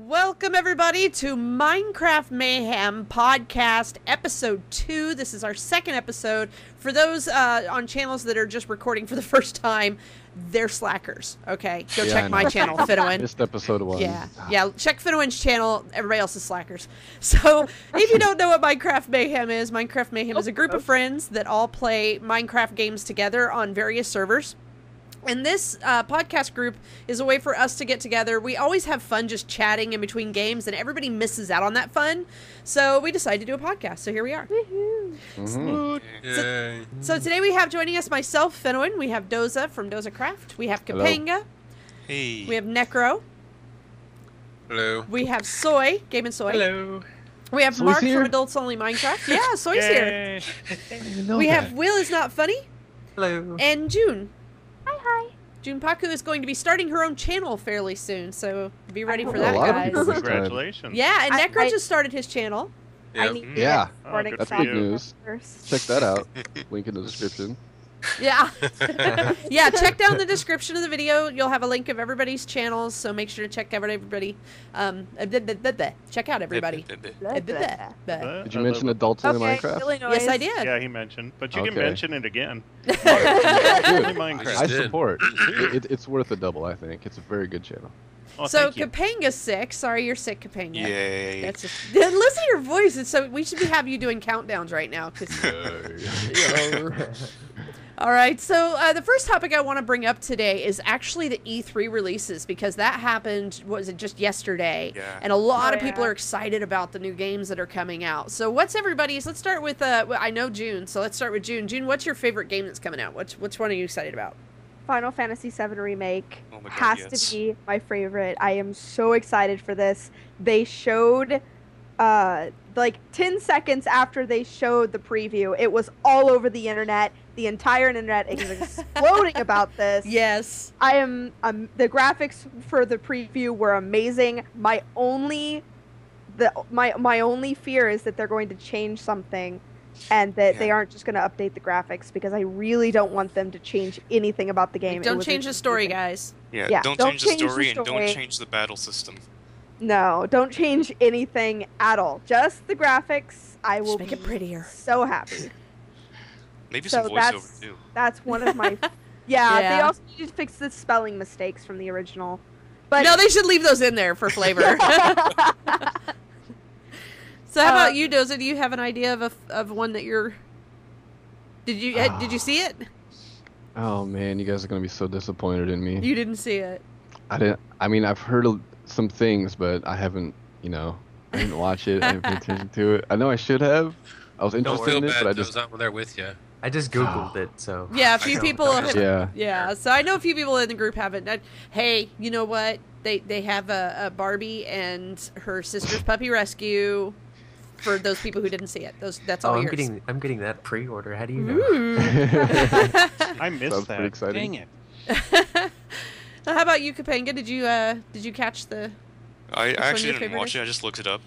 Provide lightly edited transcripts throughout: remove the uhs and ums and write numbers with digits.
Welcome, everybody, to Minecraft Mayhem Podcast, Episode 2. This is our second episode. For those on channels that are just recording for the first time, they're slackers, okay? Go check my channel, Finowin. Missed episode 1. Yeah, check Finowin's channel. Everybody else is slackers. So, if you don't know what Minecraft Mayhem is a group of friends that all play Minecraft games together on various servers. And this podcast group is a way for us to get together. We always have fun just chatting in between games, and everybody misses out on that fun. So we decided to do a podcast. So here we are. Mm-hmm. So today we have joining us myself, Finowin. We have Doza from Doza Craft. We have Kapanga. Hey. We have Necro. Hello. We have Soy, Game and Soy. Hello. We have Soy's Mark here? from Adults Only Minecraft. Yeah, Soy's here. We have Will is Not Funny. Hello. And June. Hi. Junpaku is going to be starting her own channel fairly soon, so be ready for A that, lot of guys. people this time. Congratulations. Yeah, and Necro I- just started his channel. I need to Yeah. get recording good That's for good you. news. first. Check that out. Link in the description. Yeah. Yeah, check down the description of the video. You'll have a link of everybody's channels, so make sure to check out everybody. Check out everybody. Blah, blah. Did you mention adults in Okay, Minecraft? silly noise. Yes, I did. Yeah, he mentioned, but you can Okay. mention it again. Dude, Only Minecraft. I support. It's worth a double, I think. It's a very good channel. Oh, So thank you. Kapanga's sick. Sorry, you're sick, Kapanga. Yay. That's just, listen to your voice. It's so we should have you doing countdowns right now. All right, so the first topic I want to bring up today is actually the E3 releases, because that happened, what was it, just yesterday? Yeah. And a lot of Oh, people yeah. are excited about the new games that are coming out. So what's everybody's, let's start with, I know June, so let's start with June. June, what's your favorite game that's coming out? Which one are you excited about? Final Fantasy VII Remake Oh my God, has yes. to be my favorite. I am so excited for this. They showed, like 10 seconds after they showed the preview, it was all over the internet. The entire internet is exploding about this. Yes. I am, the graphics for the preview were amazing. My only fear is that they're going to change something, and that they aren't just going to update the graphics, because I really don't want them to change anything about the game. Don't change the story, guys. Yeah, don't change the story and don't story. change the battle system. No, don't change anything at all. Just the graphics. I will Just make be it prettier. so happy. Maybe So some that's- voiceover too. That's one of my. Yeah, Yeah. they also need to fix the spelling mistakes from the original. But No, they should leave those in there for flavor. So how about you, Doza? Do you have an idea of one that you're... Did you see it? Oh man, you guys are gonna be so disappointed in me. You didn't see it. I didn't. I mean, I've heard of some things, but I haven't. I didn't watch it. I didn't pay attention to it. I know I should have. I was Don't interested feel in it, bad, but I Joe's just. out there with you. I just googled it, so Yeah, a few people have... Yeah. Yeah, so I know a few people in the group haven't. Hey, you know what? They have a Barbie and her sister's puppy rescue for those people who didn't see it. That's all I'm yours. getting that pre-order. How do you know? Ooh. I missed Sounds that. pretty exciting. Dang it. How about you, Kapanga? Did you catch the... I one actually your didn't favorite watch is? it. I just looked it up.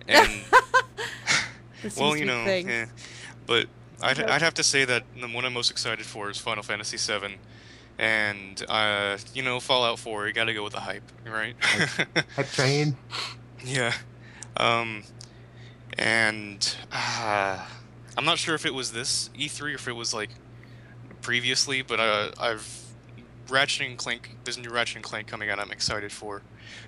And This well, seems to be the thing. but I'd have to say that the one I'm most excited for is Final Fantasy VII. And Fallout 4. You got to go with the hype, right? Hype train. Yeah. And I'm not sure if it was this E3 or if it was like previously, but I've Ratchet and Clank. There's a new Ratchet and Clank coming out. I'm excited for,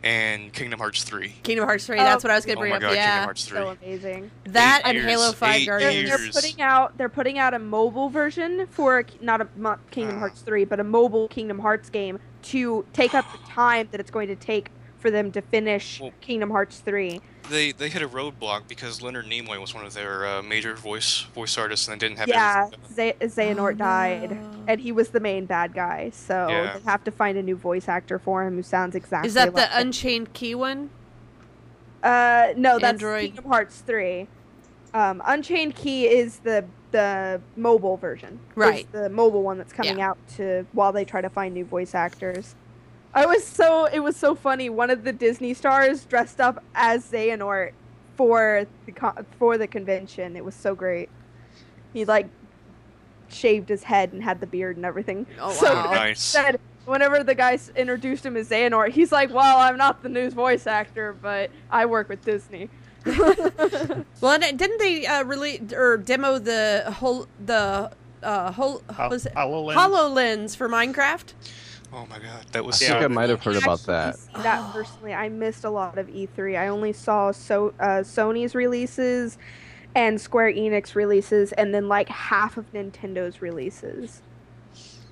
and Kingdom Hearts 3. Kingdom Hearts 3, that's what I was going to Oh bring my up. God, Kingdom Yeah. Hearts 3. so amazing. That 8 and years, Halo 5 8 Guardians. years. They're putting out a mobile version for not Kingdom Hearts 3, but a mobile Kingdom Hearts game to take up the time that it's going to take for them to finish Well- Kingdom Hearts 3. They hit a roadblock because Leonard Nimoy was one of their major voice artists, and they didn't have Yeah, everything. Xehanort died, no. and he was the main bad guy, so Yeah. they have to find a new voice actor for him who sounds exactly Is that like the him. Unchained Key one? No, that's Android? Kingdom Hearts 3. Unchained Key is the mobile version. Right. It's the mobile one that's coming Yeah. out while they try to find new voice actors. It was so funny. One of the Disney stars dressed up as Xehanort for the convention. It was so great. He shaved his head and had the beard and everything. Oh, So wow. Nice. said whenever the guy introduced him as Xehanort, he's like, "Well, I'm not the news voice actor, but I work with Disney." Well, and didn't they release or demo the was it? HoloLens for Minecraft? Oh my god, that was I so think I might have cool. heard about that. See that personally, I missed a lot of E3. I only saw Sony's releases and Square Enix releases, and then like half of Nintendo's releases.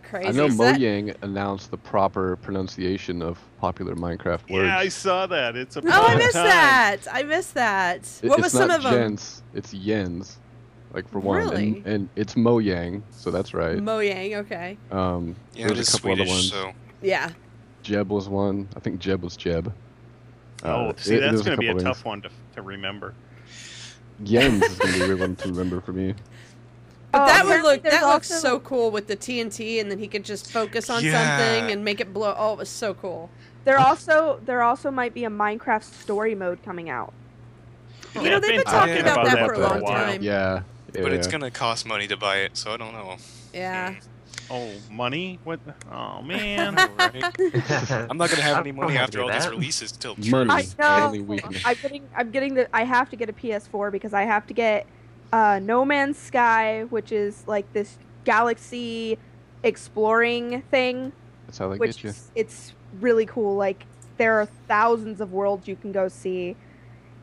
Crazy. I know Is that- Mojang announced the proper pronunciation of popular Minecraft words. Yeah, I saw that. It's a Oh, I time. missed that. I missed that. What was it's some not of them? gents, it's yens, like for one. Really? And it's Mojang, so that's right. Mojang, okay. Yeah, it there's is a couple other Swedish, ones. so Yeah. Jeb was one. I think Jeb was Jeb. Oh, see, that's there's going to be a couple tough one to remember. Yens is gonna be a weird one to remember for me. But that would apparently look there's looks also- so cool with the TNT, and then he could just focus on Yeah. something and make it blow. Oh, it was so cool. There also might be a Minecraft story mode coming out. You know, they've been talking about that for a long time. Yeah. but it's gonna cost money to buy it, so I don't know. Yeah. Oh, money? What? Oh, man. Right? I'm not gonna have I any don't money wanna after do all these that. releases till Money. I June. know. Only weakness. I have to get a PS4 because I have to get No Man's Sky, which is like this galaxy exploring thing, That's how they which get you. it's really cool. Like there are thousands of worlds you can go see,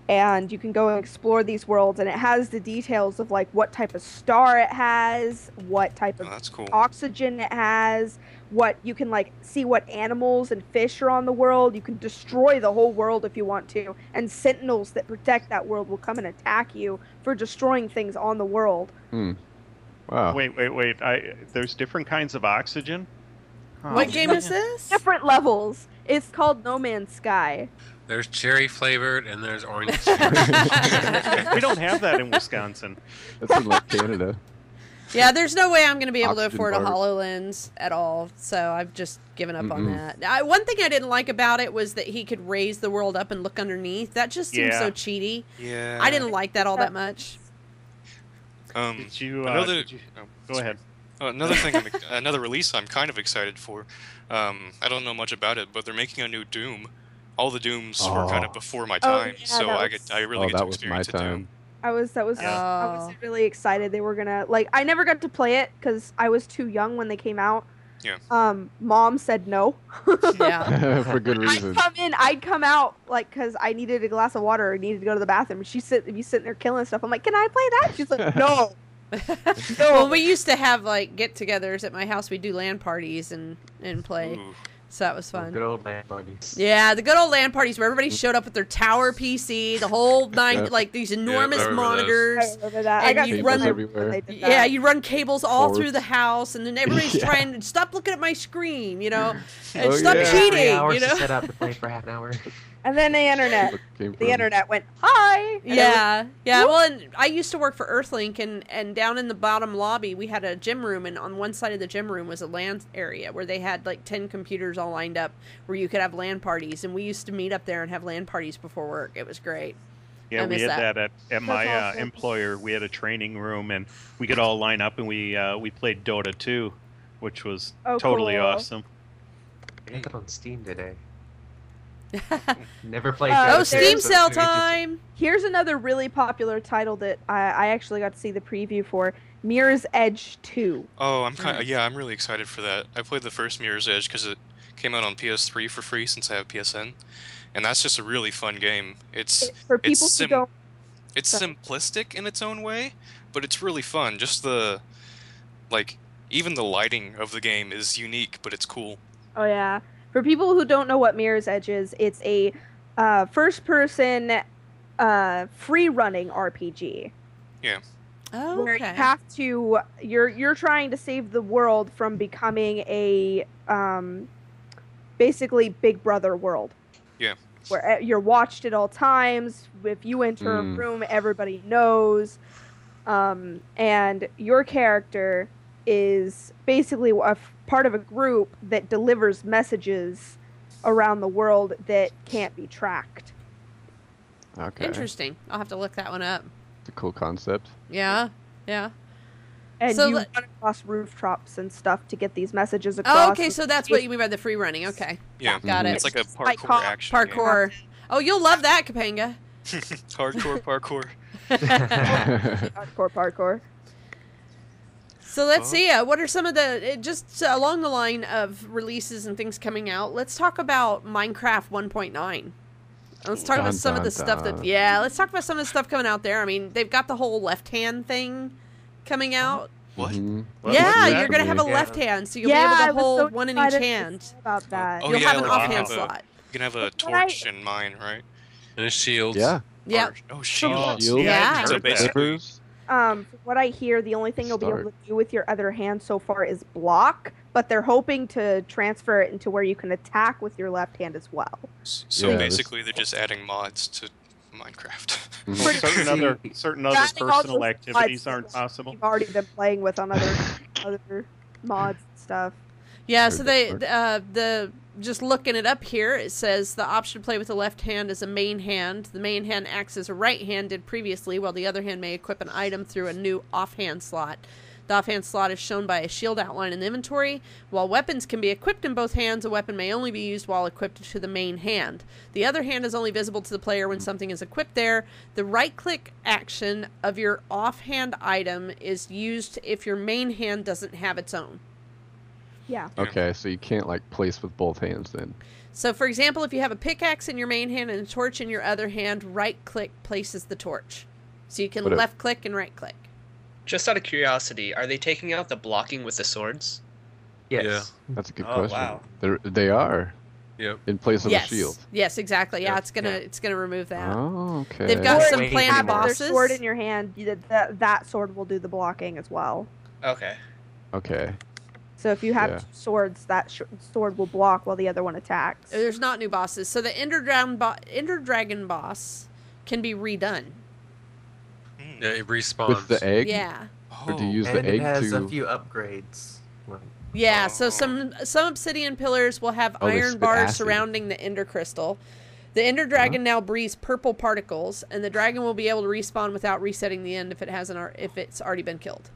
and you can go and explore these worlds, and it has the details of like what type of star it has, what type Oh, of that's cool. oxygen it has, what you can like see what animals and fish are on the world. You can destroy the whole world if you want to, and sentinels that protect that world will come and attack you for destroying things on the world. Wow. Wait. There's different kinds of oxygen? Oh, What game is man. this? Different levels. It's called No Man's Sky. There's cherry flavored and there's orange. We don't have that in Wisconsin. That's in like Canada. Yeah, there's no way I'm going to be able to Oxygen afford a bars. HoloLens at all, so I've just given up on that. One thing I didn't like about it was that he could raise the world up and look underneath. That just seems Yeah. so cheaty. Yeah. I didn't like that all that much. Did you, Another. oh, go ahead. Another thing, another release I'm kind of excited for. I don't know much about it, but they're making a new Doom. All the Dooms were kind of before my time, yeah, so that was- I really get that to was my experience it time. Doom. I was Oh. really excited they were gonna like. I never got to play it because I was too young when they came out. Yeah. Mom said no. Yeah. For good reason. I'd come out like because I needed a glass of water or needed to go to the bathroom. She'd be sitting there killing stuff. I'm like, can I play that? She's like, no. Well, we used to have like get-togethers at my house. We'd do LAN parties and play. Ooh. So that was fun. Good old man parties. Yeah, the good old LAN parties where everybody showed up with their tower PC, the whole nine, Yep. like these enormous I remember those. I monitors. remember that. And I got you so run mad everywhere. when they did that. Yeah, you run cables all Cords. through the house, and then everybody's Yeah. trying to stop looking at my screen, and Oh, stop yeah. 3 cheating, hours you to know. set up to play for half an hour. And then the internet. Came The from. internet went hi. And Yeah, yeah. Well, and I used to work for Earthlink, and down in the bottom lobby we had a gym room, and on one side of the gym room was a LAN area where they had like 10 computers all lined up where you could have LAN parties, and we used to meet up there and have LAN parties before work. It was great. Yeah, I we miss had that. that at my awesome. employer. We had a training room, and we could all line up, and we played Dota 2, which was Oh, totally cool. awesome. I got that on Steam today. Never played. Oh, Dota Oh, two, Steam so sale it's very interesting. time! Here's another really popular title that I actually got to see the preview for. Mirror's Edge 2. Oh, I'm really excited for that. I played the first Mirror's Edge because it came out on PS3 for free since I have PSN, and that's just a really fun game. For people who don't It's Sorry. simplistic in its own way, but it's really fun. Just even the lighting of the game is unique, but it's cool. Oh yeah. For people who don't know what Mirror's Edge is, it's a first-person free-running RPG Oh, where you okay. have to you're trying to save the world from becoming a basically Big Brother world. Yeah. Where you're watched at all times. If you enter a room, everybody knows. And your character is basically part of a group that delivers messages around the world that can't be tracked. Okay. Interesting. I'll have to look that one up. It's a cool concept. Yeah, yeah. And So you let- run across rooftops and stuff to get these messages across. Oh, okay, so that's what you mean by the free running. Okay. Yeah, Got it. it's like a Like parkour action. game. Parkour. Oh, you'll love that, Kapanga. Hardcore parkour. Parkour. So let's see. What are some of the just along the line of releases and things coming out? Let's talk about Minecraft 1.9. Let's talk about some of the stuff that. Yeah, let's talk about some of the stuff coming out there. I mean, they've got the whole left hand thing coming out. What? Mhm. Yeah, what's you're gonna have a Yeah. left hand, so you'll Yeah, be I able to was so hold one in each excited to hand. see about that. Oh, You'll yeah, have an like offhand you have a- slot. You can have a But I- torch in mine, right? And a shield. Yeah. Yeah. Oh, shield. Shield. Yeah. So So basically, Clippers. From what I hear, the only thing you'll be able Start. to do with your other hand so far is block, but they're hoping to transfer it into where you can attack with your left hand as well. so Yeah, basically they're just adding mods to Minecraft. Mhm. certain other Adding all personal those activities mods aren't possible. You've already been playing with on other mods and stuff. Yeah, Heard so that the just looking it up here, it says the option to play with the left hand is a main hand. The main hand acts as a right hand did previously, while the other hand may equip an item through a new offhand slot. The offhand slot is shown by a shield outline in the inventory. While weapons can be equipped in both hands, a weapon may only be used while equipped to the main hand. The other hand is only visible to the player when something is equipped there. The right-click action of your offhand item is used if your main hand doesn't have its own. Yeah. Okay, so you can't like place with both hands then. So, for example, if you have a pickaxe in your main hand and a torch in your other hand, right-click places the torch. So you can But it- left-click and right-click. Just out of curiosity, are they taking out the blocking with the swords? Yes. That's a good Oh, question. wow. They are Yep. in place of Yes. a shield. Yes, exactly. Yeah, Yep. it's gonna remove that. Oh, okay. They've got Or some if you planned have Their bosses. sword in your hand, that sword will do the blocking as well. Okay. Okay. So if you have Yeah. two swords, that sword will block while the other one attacks. There's not new bosses. So the Ender Dragon boss can be redone. Hmm. Yeah, it respawns. With the egg. Yeah. Or do you use And the it egg has to? a few upgrades. Like, Yeah, so Oh. some obsidian pillars will have Oh, they iron spit bars acid. surrounding the ender crystal. The ender dragon now breathes purple particles, and the dragon will be able to respawn without resetting the end if if it's already been killed.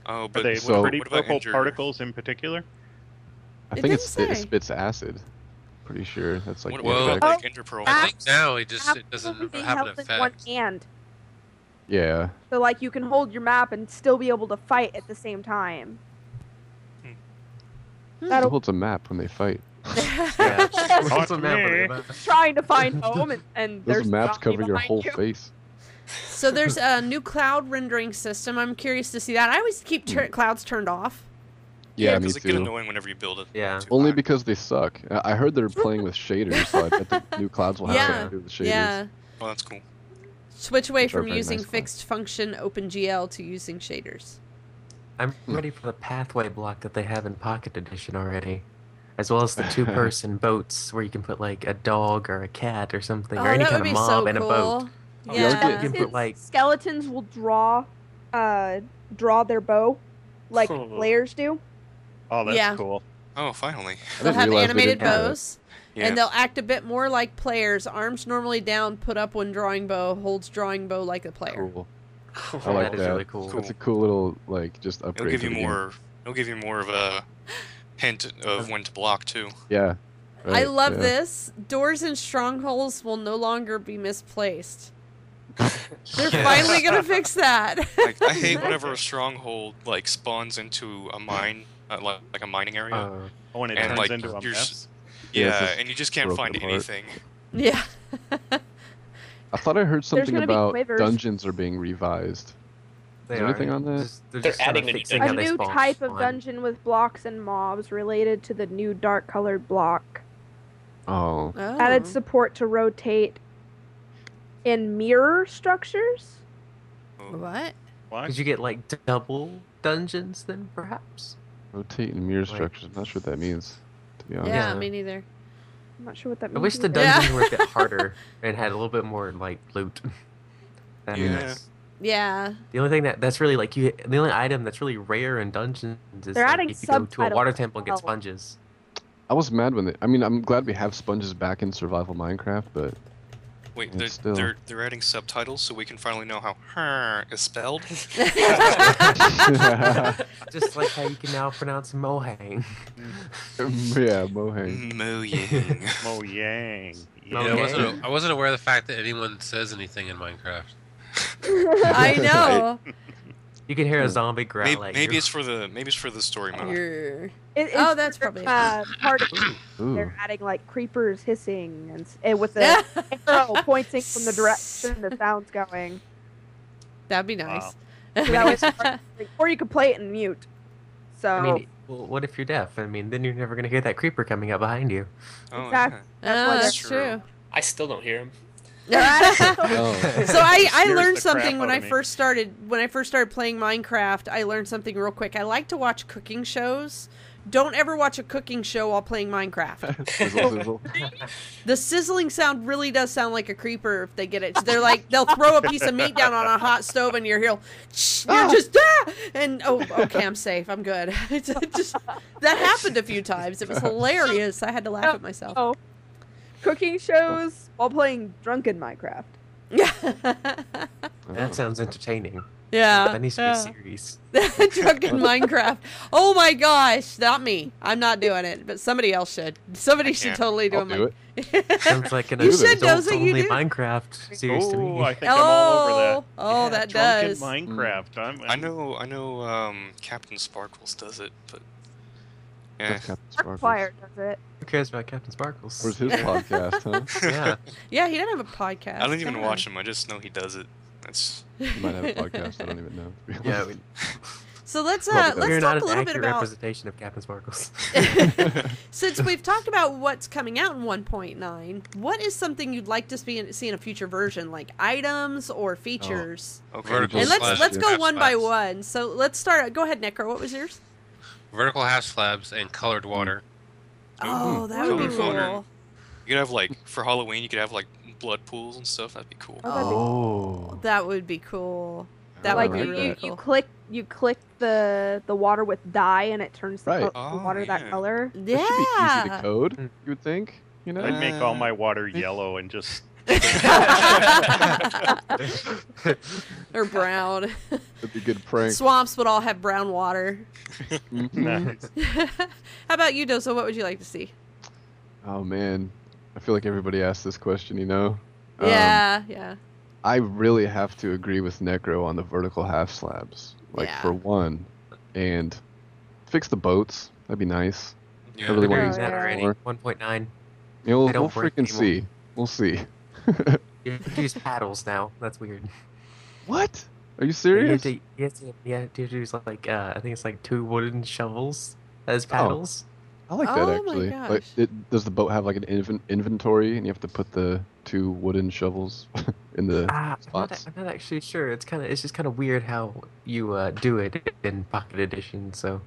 Oh, Are but they So- pretty what about purple Ender? particles in particular? I It think didn't it say. spits acid. Pretty sure that's like What, the what Well- effect. about like Ender Pearl? I think now it doesn't Absolutely being have an held in one effect. hand. Yeah. So like you can hold your map and still be able to fight at the same time. Who That'll holds a map when they fight? yeah. Talk a to map on me. the map. trying to find home and Those there's maps zombie cover your behind whole you. face. So there's a new cloud rendering system. I'm curious to see that. I always keep clouds turned off. Yeah, me Because it get too. annoying whenever you build it. Yeah. too Only high. because they suck. I heard they're playing with shaders, so I bet the new clouds will have Yeah. something to do with the shaders. Yeah. Oh, that's cool. Switch away Which are from very using nice fixed function OpenGL to using shaders. I'm ready for the pathway block that they have in Pocket Edition already. As well as the two-person boats where you can put like a dog or a cat or something, or any that kind would of be mob so in a boat. cool. Yeah, Yeah. I'll You can put like Skeletons will draw their bow like Oh. players do. Oh, that's Yeah. cool. Oh, finally. I They'll didn't have realize they animated did that. bows, Yeah. and they'll act a bit more like players. Arms normally down, put up when drawing bow, holds drawing bow like a player. Cool. oh, I like that is that. really cool. That's a cool little like just It'll upgrade. give to you the game. more. It'll give you more of a hint of when to block too. Yeah. I right, love yeah. this. Doors and strongholds will no longer be misplaced. They're finally gonna fix that. Like I hate whenever a stronghold like spawns into a mine, like a mining area. Uh, When it And, turns like, into a you're mess. Yeah, it's yeah, just and you just can't broken find apart. anything. Yeah. I thought I heard something gonna be about quivers. dungeons are being revised. they Is there anything are. on that? They're They're just sort of adding a new fixing thing. how A they new spawn type of on. dungeon with blocks and mobs related to the new dark colored block. Oh. Oh. Added support to rotate in mirror structures. What? Why? Could you get like double dungeons then, perhaps? Rotate and mirror Like- structures. I'm not sure what that means, to be honest. Yeah, Yeah. me neither. I'm not sure what that I means. wish the either. Yeah. dungeons were a bit harder and had a little bit more like loot. I mean, Yeah. that's Yeah. the only thing that's really like you. The only item that's really rare in dungeons is They're like, adding if you go to a subtitles water as temple and get well. sponges. I was mad when they. I mean, I'm glad we have sponges back in survival Minecraft, but Wait, And they're, still. they're adding subtitles so we can finally know how her is spelled? Just like how you can now pronounce Mohang. Yeah, Mohang. Mojang. Mojang. Oh, Yeah, Okay. I wasn't aware of the fact that anyone says anything in Minecraft. I know. You can hear a zombie growl Maybe, at maybe you. it's for the story mode. You're... It's Oh, that's probably it. part of Ooh. they're adding like creepers hissing and with the arrow pointing from the direction the sound's going. That'd be nice. So that was or you could play it in mute. So I mean, well, what if you're deaf? I mean, then you're never gonna hear that creeper coming up behind you. Oh, Exactly. yeah. Oh, why that's they're- true. I still don't hear him. Oh. So I Scares learned the something crap when out I of me. first started playing Minecraft. I learned something real quick. I like to watch cooking shows. Don't ever watch a cooking show while playing Minecraft. Sizzle, sizzle. The sizzling sound really does sound like a creeper if they get it. They're like they'll throw a piece of meat down on a hot stove and you're just and okay, I'm safe. I'm good. It's just that happened a few times. It was hilarious. I had to laugh at myself. Oh, cooking shows while playing drunken Minecraft. That sounds entertaining. Yeah. That needs to be a series. Drunken Minecraft. Oh my gosh, not me. I'm not doing it, but somebody else should. Somebody should can't. totally do I'll do it. Sounds like an You should, adults Doza, you only do. Minecraft series to Oh, me. I think I'm all over that. Oh, that Drunken does. Minecraft. I know. Captain Sparkles does it, but yeah. That's Captain Sparkles. Markiplier does it. Who cares about Captain Sparkles? Where's his podcast, huh? Yeah. Yeah, he doesn't have a podcast. I don't even Yeah. watch him. I just know he does it. That's He might have a podcast. I don't even know. to be Yeah. honest. So let's Probably You're talk not a an little bit accurate about representation of Captain Sparkles. since we've talked about what's coming out in 1.9. What is something you'd like to see in a future version, like items or features? okay. Vertical And slash let's go half one by slabs. one. So let's start. Go ahead, Necro. What was yours? Vertical half slabs and colored water. Oh, that would be Colored water. cool. You could have like for Halloween. You could have like blood pools and stuff. That'd be cool. Oh. That would be cool. That Like would be Alright. really you cool. click the water with dye and it turns the, Right. the water that yeah. color. That should be easy to Yeah. code, you would think. You know? I'd make all my water yellow and just. Or brown. That'd be a good prank. Swamps would all have brown water. Mhm. Nice. How about you, Dosa? What would you like to see? Oh man, I feel like everybody asks this question. You know? Yeah, yeah. I really have to agree with Necro on the vertical half slabs. Like Yeah. for one, and fix the boats. That'd be nice. Yeah. I really want to Doing use that that already. more. 1.9. You know, They don't we'll break freaking anymore. see. We'll see. You have to use paddles now. That's weird. What? Are you You serious? have to, you have to use like I think it's like 2 wooden shovels as paddles. I like Oh that my actually. Like, gosh. does the boat have like an inventory, and you have to put the 2 wooden shovels in the spots? I'm not actually sure. It's just kind of weird how you do it in Pocket Edition. So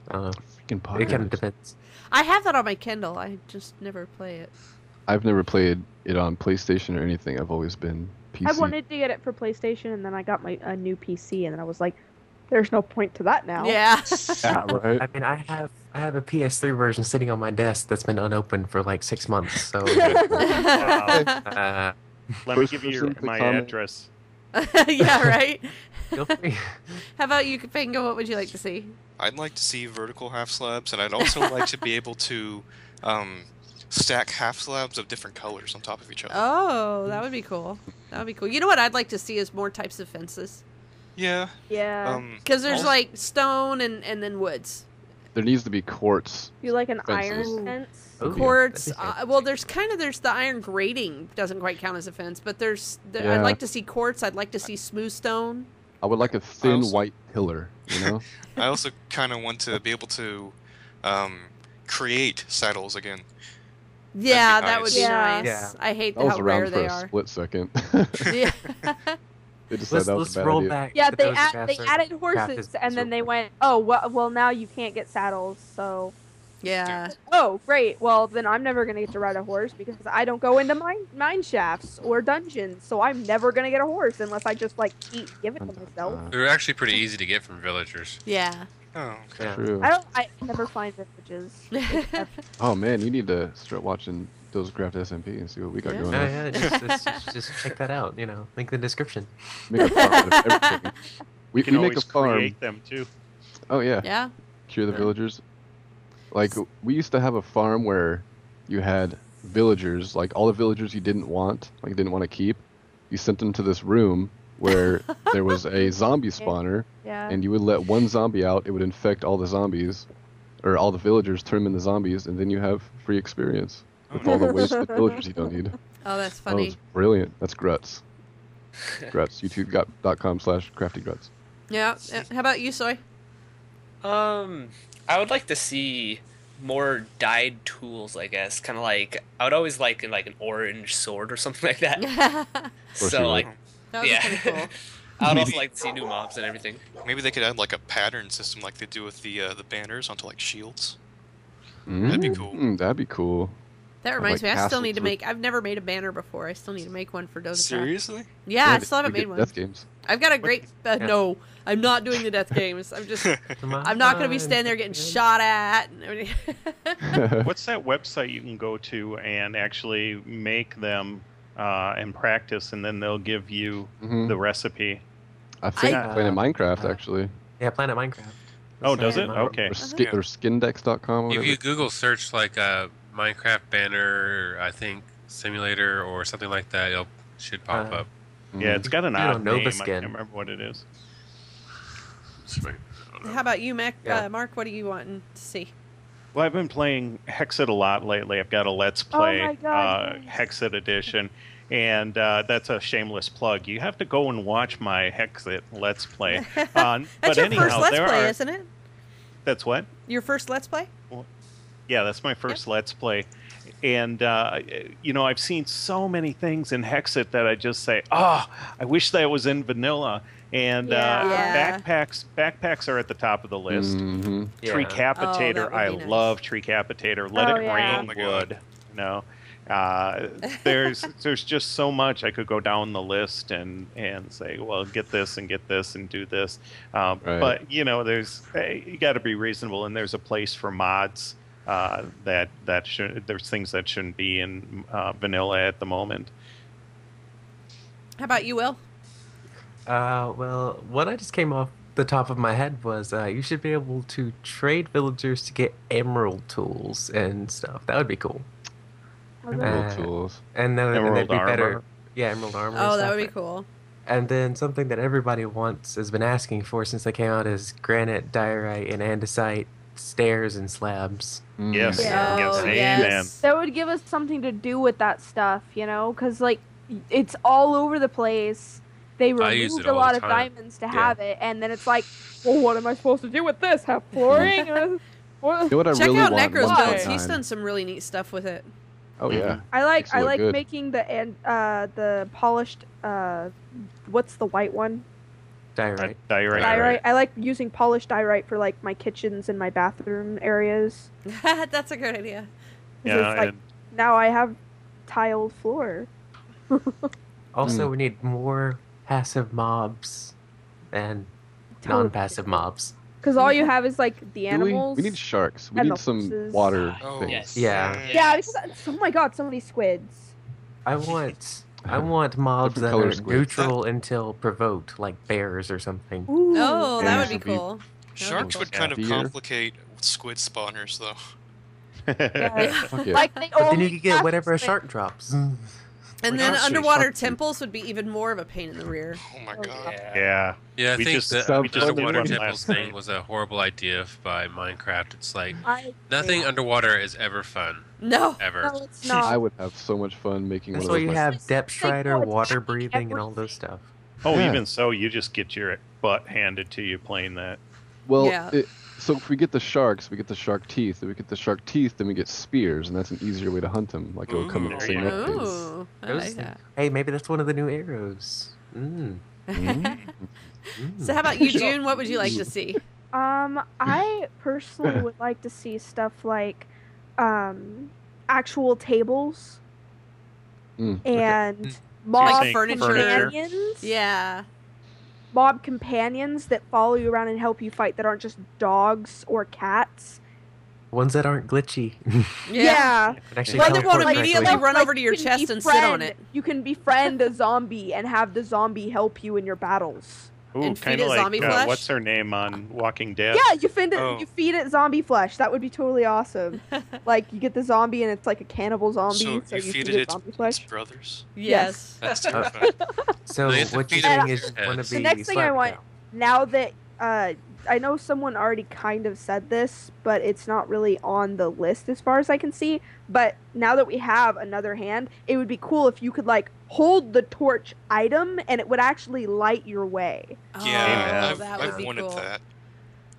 I don't know. Freaking It kind poggers. of depends. I have that on my Kindle. I just never play it. I've never played it on PlayStation or anything. I've always been PC. I wanted to get it for PlayStation and then I got a new PC and then I was like, there's no point to that now. Yeah. Yeah, right. I mean, I have a PS3 version sitting on my desk that's been unopened for like 6 months. So Wow. Let me First give you person to my comment. address. Yeah, right. feel free. How about you, Kapanga? What would you like to see? I'd like to see vertical half slabs, and I'd also like to be able to stack half slabs of different colors on top of each other. Oh, that would be cool. That would be cool. You know what I'd like to see is more types of fences. Yeah. Yeah. Because there's Also- like stone and then woods. There needs to be quartz. You like an Fences. iron fence? Ooh. Quartz. that'd be Well, there's the iron grating doesn't quite count as a fence, but Yeah. I'd like to see quartz. I'd like to see smooth stone. I would like a thin also- white pillar. You know? I also kind of want to be able to create saddles again. Yeah, be that would be nice. nice. Yeah. I hate That was how around rare for they a are. split second. Yeah. They decided that was Let's a bad roll idea. back. Yeah, the they Doja Craft they server. added Craft horses is and then they miserable. went, oh, well now you can't get saddles, so... Yeah. Oh, great. Well, then I'm never going to get to ride a horse because I don't go into mine shafts or dungeons, so I'm never going to get a horse unless I just, like, give it to myself. They're actually pretty easy to get from villagers. Yeah. Oh, okay. Yeah. True. I never find villages. Oh man, you need to start watching Dozecraft SMP and see what we got going Oh on. yeah, just check that out. You know, link in the description. Make a farm out of everything. We You can make a always farm. create them too. Oh yeah. Yeah. Cure the villagers. Like we used to have a farm where you had villagers, like all the villagers you didn't want, like you didn't want to keep. You sent them to this room where there was a zombie spawner, Yeah. and you would let one zombie out. It would infect all the zombies, or all the villagers, turn them into zombies, and then you have free experience with all the wasted villagers you don't need. Oh, that's That funny. was brilliant. That's Gruts. Gruts. YouTube.com/CraftyGruts. Yeah. How about you, Soy? I would like to see more dyed tools, I guess. Kind of like I would always like an orange sword or something like that. That course So you like, was yeah. pretty cool. I would also like to see new mobs and everything. Maybe they could add like a pattern system like they do with the banners onto like shields. That'd be cool. That'd be cool. That reminds like me, I still need to castles make. I've never made a banner before. I still need to make one for Dozecraft. Seriously? Yeah, I they- still haven't we made get one. Death games. I've got a great. No, I'm not doing the death games. I'm just. I'm not going to be standing there getting shot at. And everything. What's that website you can go to and actually make them and practice, and then they'll give you Mhm. the recipe? I think I- Planet Minecraft actually, Yeah, Planet Minecraft. Oh, does That's it? the- Okay. or Skindex.com. Or If whatever. you Google search like a Minecraft banner, I think simulator or something like that, it should pop Uh, up. Yeah, it's got an You know, odd name. I Novaskin. can't remember what it is. How about you, Mac? Yeah. Mark? What are you wanting to see? Well, I've been playing Hexit a lot lately. I've got a Let's Oh Play my God, Hexit edition, and that's a shameless plug. You have to go and watch my Hexit Let's Play. That's But your anyhow, first Let's there Play, are. isn't it? That's what? Your first Let's Play? Yeah, that's my first Let's Play. And, I've seen so many things in Hexit that I just say, I wish that was in vanilla. And Yeah. backpacks are at the top of the list. Mhm. Yeah. Oh, Treecapitator, that would I be nice. love Treecapitator. Let Oh, it yeah. rain Oh my God. wood. There's just so much I could go down the list and say, well, get this and do this. But there's you got to be reasonable, and there's a place for mods. There's things that shouldn't be in vanilla at the moment. How about you, Will? Well, what I just came off the top of my head was you should be able to trade villagers to get emerald tools and stuff. That would be cool. Emerald Uh, tools. And then Emerald that'd be better. armor. Yeah, emerald armor. and Oh, that stuff. would be cool. And then something that everybody has been asking for since they came out is granite, diorite, and andesite stairs and slabs. Yes. Yeah. Yes, Oh, amen. yes. That would give us something to do with that stuff, because like it's all over the place. They I use removed it a all lot the of time. diamonds to have it, and then it's like, well, what am I supposed to do with this? Have flooring? What? You know what I Check really out want? Necro's one builds. time? He's done some really neat stuff with it. Oh yeah. I like Makes it look good. making the polished what's the white one? Diorite. Diorite. Diorite. I like using polished diorite for like my kitchens and my bathroom areas. That's a good idea. 'Cause Yeah, it's like, and now I have tiled floor. Also, we need more passive mobs and non-passive mobs. Because all you have is like the Do we? animals. We need sharks. We and need the some horses. water Oh, things. Yes. Yeah. Yeah, because oh my god, so many squids. I want mobs Different that color are squids. neutral until provoked, like bears or something. Ooh. Oh, that Yeah. would be Should be- cool. Sharks would Yeah. kind of Deer. complicate squid spawners, though. Yeah. Fuck yeah. Like they But then only you could get have whatever a squid. shark drops. And Like, then actually, underwater shark- temples would be even more of a pain in the rear. Oh my Oh, god. Yeah. Yeah, I We think just- the we just underwater did one temples last night. thing was a horrible idea by Minecraft. It's like I, nothing underwater is ever fun, No. ever. no, it's not. I would have so much fun making That's one why of you those. have depth strider, it's water like breathing, and all everything. those stuff. Oh, Yeah. even so, you just get your butt handed to you playing that. Well, Yeah. so if we get the sharks, we get the shark teeth. If we get the shark teeth, then we get spears, and that's an easier way to hunt them. Like it'll come in Ooh. the same Yeah. rectangles. Ooh, I Those- like that. Hey, maybe that's one of the new arrows. Mm. So how about you, June? What would you like to see? I personally would like to see stuff like, actual tables Mm, and Like mob furniture. companions. Yeah. Mob companions that follow you around and help you fight that aren't just dogs or cats. Ones that aren't glitchy. Yeah. It actually One that won't teleports immediately correctly. run over to you your can chest and sit on befriend- it. You can befriend a zombie and have the zombie help you in your battles. Ooh, And feed kind it of like zombie flesh? what's her name on Walking Dead? Yeah, you feed it. Oh. You feed it zombie flesh. That would be totally awesome. Like you get the zombie and it's like a cannibal zombie. So you feed it its zombie flesh. brothers. Yes. That's terrifying. So They have to what you're feed saying them is with you want heads. to The be next thing I want, Slapjaw. now that I know someone already kind of said this, but it's not really on the list as far as I can see. But now that we have another hand, it would be cool if you could like hold the torch item and it would actually light your way. Yeah, Oh, that would I've be wanted cool. that.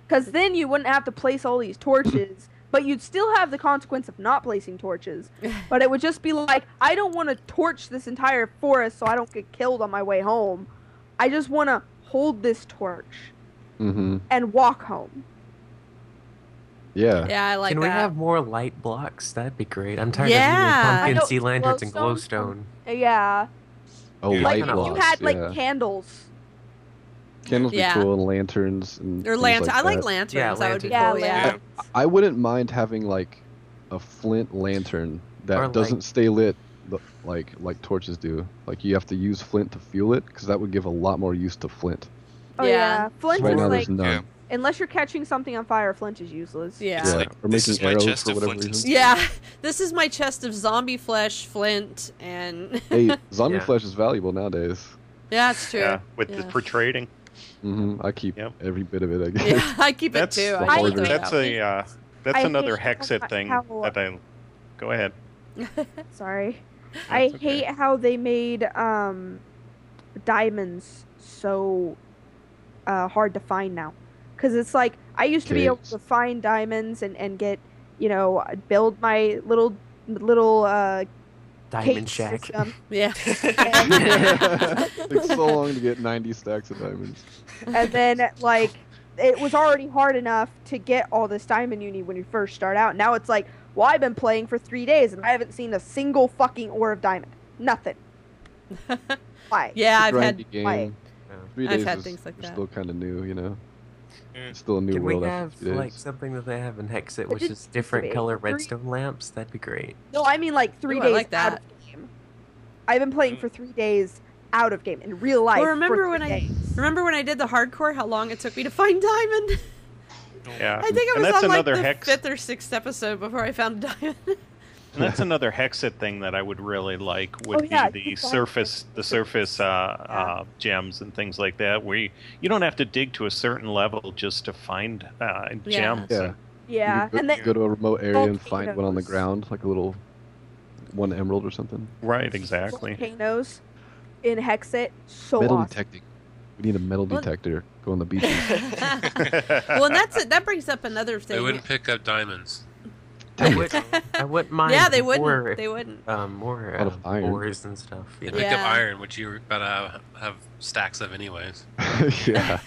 Because then you wouldn't have to place all these torches, but you'd still have the consequence of not placing torches. But it would just be like, I don't want to torch this entire forest so I don't get killed on my way home. I just want to hold this torch Mm-hmm. and walk home. Yeah. Yeah, I like Can that. we have more light blocks? That'd be great. I'm tired Yeah. of I using know, pumpkin, sea lanterns, and glowstone. glowstone. Yeah. Oh, Yeah. light Like if blocks. you had like yeah. candles. Candles be Yeah. cool, and lanterns and Or things lantern. like I like that. lanterns. Yeah, That would be lanterns. cool. Yeah, Yeah. I wouldn't mind having like a flint lantern that Or, doesn't like- stay lit, like torches do. Like you have to use flint to fuel it, because that would give a lot more use to flint. Oh Yeah. yeah. Flint Right is now, like there's none. Yeah. unless you're catching something on fire, flint is useless. Yeah. It's Yeah, like, or this making is my arrows chest for of whatever flint and reason. steel. Yeah, this is my chest of zombie flesh, flint, and Hey, zombie Yeah. flesh is valuable nowadays. yeah, that's true. Yeah, with Yeah. for trading. I keep Yep. every bit of it, I guess. Yeah, I keep it That's too. I I ordered keep it that's out. that's I another hate Hexit thing how- that I. Go ahead. Sorry. I That's okay. hate how they made diamonds so hard to find now. Because it's like, I used to be able Caves. to find diamonds and get, build my little Diamond cave shack. system. Yeah. It takes so long to get 90 stacks of diamonds. And then, like, it was already hard enough to get all this diamond you need when you first start out. Now it's like, well, I've been playing for 3 days and I haven't seen a single fucking ore of diamond. Nothing. Why? Yeah, I've Grindy had. game. Why? 3 I've days had is things like that. still kind of new, Mm. It's still a new Can we world have after 3 days. like something that they have in Hexit, which just is different be color three- redstone lamps? That'd be great. No, I mean like 3 Ooh, I days like out that. of the game. I've been playing for 3 days out of game in real life. Well, remember for when 3 I days. remember when I did the hardcore? How long it took me to find diamond? Yeah, I think it and was that's on like another the Hex. 5th or 6th episode before I found a diamond. And that's another Hexit thing that I would really like would Oh, yeah, be you the can find surface gems and things like that, where you don't have to dig to a certain level just to find gems. Yeah. Yeah, You could and go, then go to a remote area and find one on the volcanoes. ground, like a little one emerald or something. Right, exactly. volcanoes in Hexit, so metal awesome. detecting. We need a metal Well- detector. Go on the beaches. Well, and that's it. That brings up another They thing. wouldn't pick up diamonds. I wouldn't mind. Yeah, they more wouldn't. if, They wouldn't. more A lot of iron. ores and stuff. They You pick know? up Yeah. iron, which you're about to have stacks of anyways. Yeah.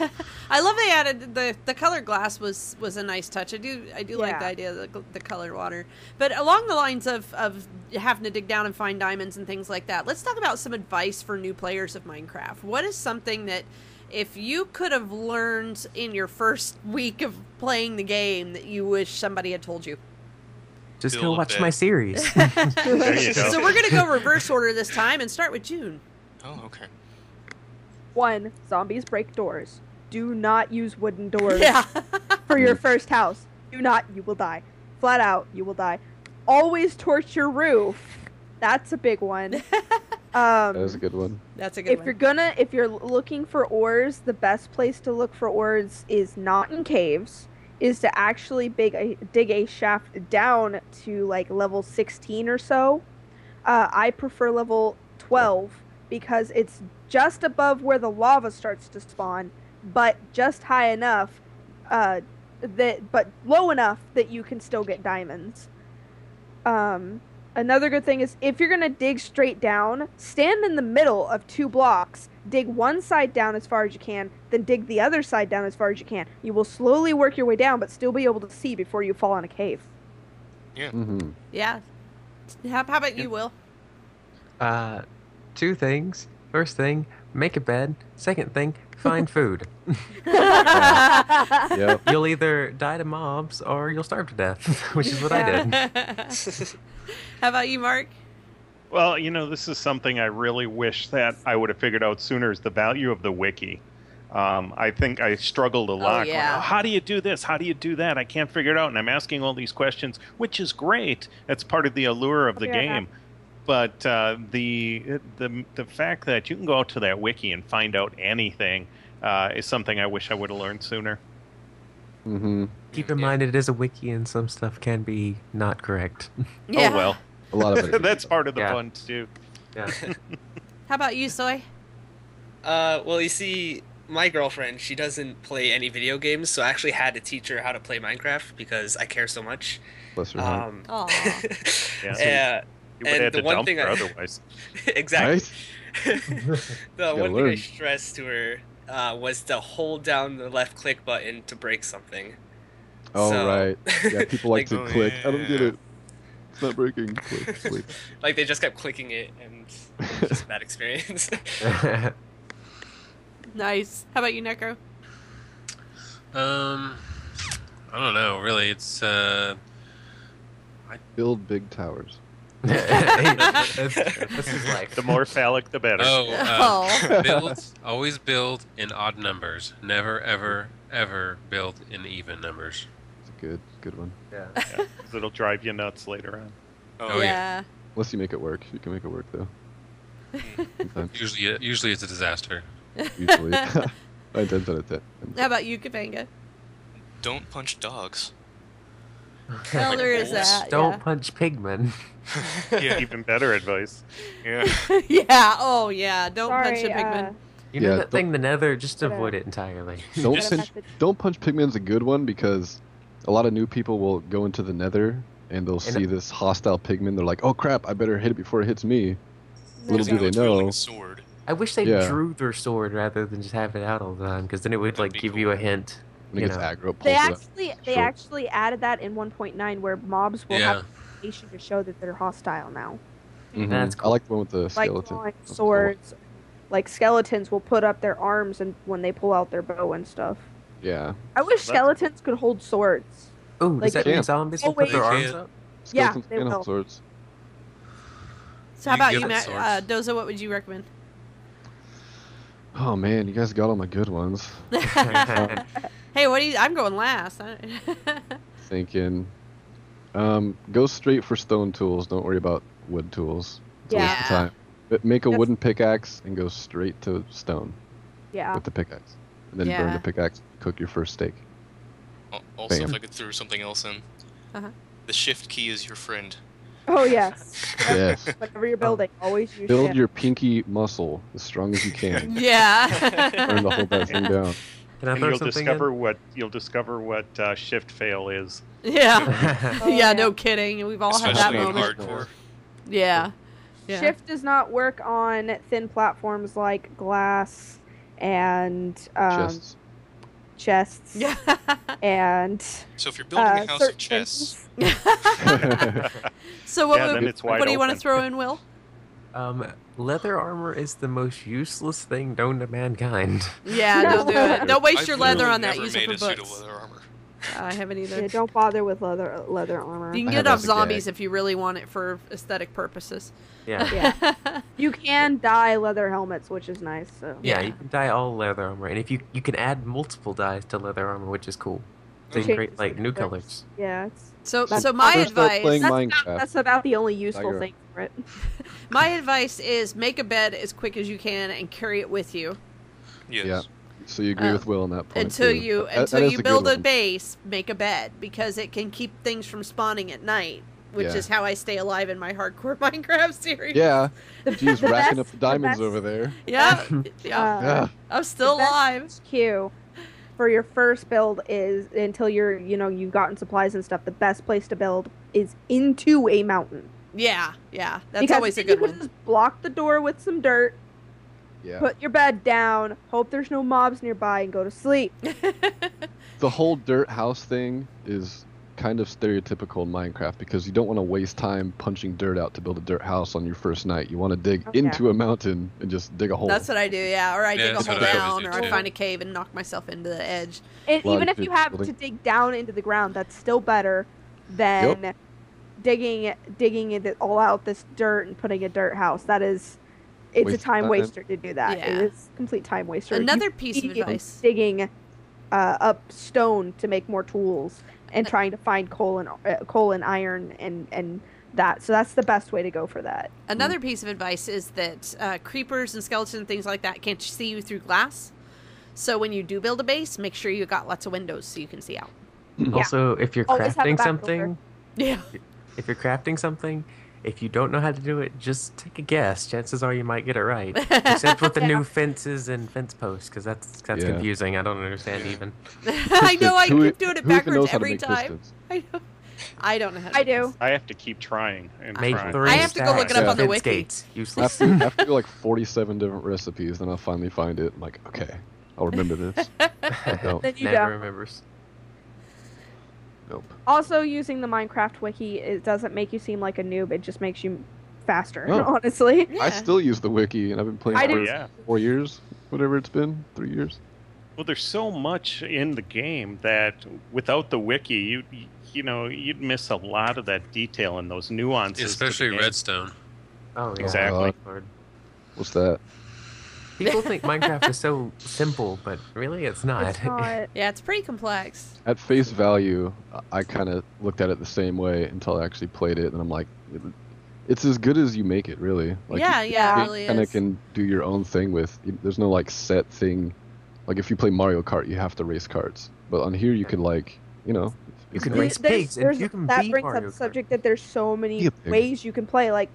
I love they added the colored glass was a nice touch. I do like Yeah. the idea of the colored water. But along the lines of having to dig down and find diamonds and things like that, let's talk about some advice for new players of Minecraft. What is something that if you could have learned in your first week of playing the game that you wish somebody had told you? Just Build go a watch bed. my series. There you go. So we're gonna go reverse order this time and start with June. Oh, okay. 1, zombies break doors. Do not use wooden doors Yeah. for your first house. Do not, you will die. Flat out, you will die. Always torch your roof. That's a big one. That was a good one. That's a good one. If you're looking for ores, the best place to look for ores is not in caves, is to actually dig a shaft down to like level 16 or so. I prefer level 12 because it's just above where the lava starts to spawn, but just high enough but low enough that you can still get diamonds. Another good thing is if you're gonna dig straight down, stand in the middle of 2 blocks, dig one side down as far as you can, then dig the other side down as far as you can. You will slowly work your way down, but still be able to see before you fall in a cave. Yeah. How about you, Will? 2 things. First thing, make a bed. Second thing, find food. Yep. You'll either die to mobs or you'll starve to death, which is what I did. How about you, Mark? Well, this is something I really wish that I would have figured out sooner is the value of the wiki. I think I struggled a lot. yeah. Going, how do you do this? How do you do that? I can't figure it out. And I'm asking all these questions, which is great. That's part of the allure of the game. But the fact that you can go out to that wiki and find out anything is something I wish I would have learned sooner. Mm-hmm. Keep in mind it is a wiki and some stuff can be not correct. Yeah. Oh, well. A lot of it. That's part of the Yeah. fun, too. Yeah. How about you, Soy? Well, you see, my girlfriend, she doesn't play any video games, so I actually had to teach her how to play Minecraft because I care so much. Bless your heart. Aw. Yeah. You would have And to the one dump thing her I- otherwise. Exactly. Right? The one thing I learn. stressed to her was to hold down the left click button to break something. Oh, So- right. Yeah, people like to Oh, click. I don't get yeah. it. It's not breaking. Click, click. Like they just kept clicking it, and it was just a bad experience. Nice. How about you, Necro? I don't know. Really, it's Build big towers. This is like The more phallic, the better. always build in odd numbers. Never, ever, ever build in even numbers. It's a good one. yeah. Yeah, 'cause it'll drive you nuts later on. Oh, yeah. Unless you make it work. You can make it work, though. Sometimes. Usually it's a disaster. Usually. 9 times out of 10. How about you, Kapanga? Don't punch dogs. Well, there is wolves. that. Don't punch pigmen. Yeah. Even better advice. Yeah. Yeah. Yeah. Oh, yeah. Don't punch Sorry, a pigman. You know Yeah, that thing, the nether, just Gotta- avoid it entirely. Don't Just- don't punch pigmen's a good one because a lot of new people will go into the nether and they'll see this hostile pigman. They're like, oh crap, I better hit it before it hits me. Little do they It's wielding know. a sword. I wish they Yeah. drew their sword rather than just have it out all the time, because then it would That'd like be give you a cool. hint. When it You gets know. aggro, it They pulls it up. they Sure. actually added that in 1.9 where mobs will Yeah. have information to show that they're hostile now. Mhm. That's I like the one with the Like skeleton. drawing That's cool. swords, like skeletons will put up their arms and when they pull out their bow and stuff. Yeah. I wish That's skeletons could hold swords. Oh, Like, does that mean Yeah. zombies Oh, will put their wait. arms up? Yeah, Skeletons they can will. hold swords. So how You can about you, give Matt? it swords. Doza, what would you recommend? Oh man, you guys got all my good ones. Hey, what do you? I'm going last. Thinking, go straight for stone tools. Don't worry about wood tools. It's a waste of Yeah. time. But make a That's- wooden pickaxe and go straight to stone Yeah. with the pickaxe, and then burn Yeah. the pickaxe. Cook your first steak. Also, Bam. if I could throw something else in, Uh-huh. the shift key is your friend. Oh yes. Yes. Whenever you're building, always use Build shift. your pinky muscle as strong as you can. Yeah. Learn to hold that thing down. Can I And throw you'll something discover what shift fail is. Yeah. Oh, Yeah. yeah. No kidding. We've all had that Especially in moment. hardcore. Yeah. Yeah. Shift does not work on thin platforms like glass and Chests. chests Yeah. and So if you're building a house certain of chests, things. So what? Yeah, would- then it's wide what do you want to open. throw in, Will? Leather armor is the most useless thing known to mankind. Yeah. Don't do it. Don't waste I've your leather literally on that. never Use made it a for suit of books. leather armor. I haven't either. Yeah, don't bother with leather armor. You can I get have off that as a zombies gag. if you really want it for aesthetic purposes. Yeah. Yeah. You can dye leather helmets, which is nice. So. Yeah, Yeah. you can dye all leather armor, and if you can add multiple dyes to leather armor, which is cool. So you can create Changes like the new colors. colors. Yeah. It's, So, That's- so my First start advice, playing that's, Minecraft. that's about the only useful Tiger. thing for it. my advice is make a bed as quick as you can and carry it with you Yes. Yeah. So you agree with Will on that point until too. you That- until that is you a good build a one. base. Make a bed because it can keep things from spawning at night, which Yeah. is how I stay alive in my hardcore Minecraft series. Yeah. Jeez, the racking best- up the diamonds the best- over there. Yeah. Yeah. Yeah. I'm still the best alive. Q for your first build is until you've gotten supplies and stuff. The best place to build is into a mountain. Yeah. Yeah. That's because always a then good you can one. just block the door with some dirt, Yeah. put your bed down, hope there's no mobs nearby, and go to sleep. The whole dirt house thing is kind of stereotypical in Minecraft because you don't want to waste time punching dirt out to build a dirt house on your first night. You want to dig into a mountain and just dig a hole. That's what I do, yeah. Or I dig a that's hole what I always down, do, or I too. find a cave and knock myself into the edge. And Well, even if you have building- to dig down into the ground, that's still better than digging it all out this dirt and putting a dirt house. It's a Waste time time. waster to do that. Yeah. It is a complete time waster. Another You piece of could be advice. digging up stone to make more tools and trying to find coal and iron and that. So that's the best way to go for that. Another piece of advice is that creepers and skeletons and things like that can't see you through glass. So when you do build a base, make sure you got lots of windows so you can see out. Also, if you're Always have a crafting back something, door. Yeah. if you're crafting something, if you don't know how to do it, just take a guess. Chances are you might get it right. Except with the new fences and fence posts, because that's Yeah. confusing. I don't understand even. I know, I Who- keep doing it who even backwards knows how to every make time. pistons? I know. I don't know how to I do do. this. I have to keep trying and Make trying. 3 I have to go look it up stacks on the of wiki. fence gates. Useless. After do like 47 different recipes, then I'll finally find it. I'm like, okay, I'll remember this. No, Then you Never don't. remembers. nope. Also, using the Minecraft wiki, it doesn't make you seem like a noob. It just makes you faster, Oh. honestly. Yeah. I still use the wiki, and I've been playing I for do. Yeah. 4 years, whatever it's been, 3 years. Well, there's so much in the game that without the wiki, you'd miss a lot of that detail and those nuances. to the Especially game. Redstone. Oh, yeah. Exactly. Lord. What's that? People think Minecraft is so simple, but really it's not. It's not. Yeah, it's pretty complex. At face value, I kind of looked at it the same way until I actually played it, and I'm like, it's as good as you make it, really. Like, Yeah, yeah, it really kind of is. can do your own thing with. There's no like set thing. Like if you play Mario Kart, you have to race karts, but on here you can like, You it's can nice. race pigs, and you can that beat brings Mario up the Kart. subject that there's so Be many a pig. ways you can play. Like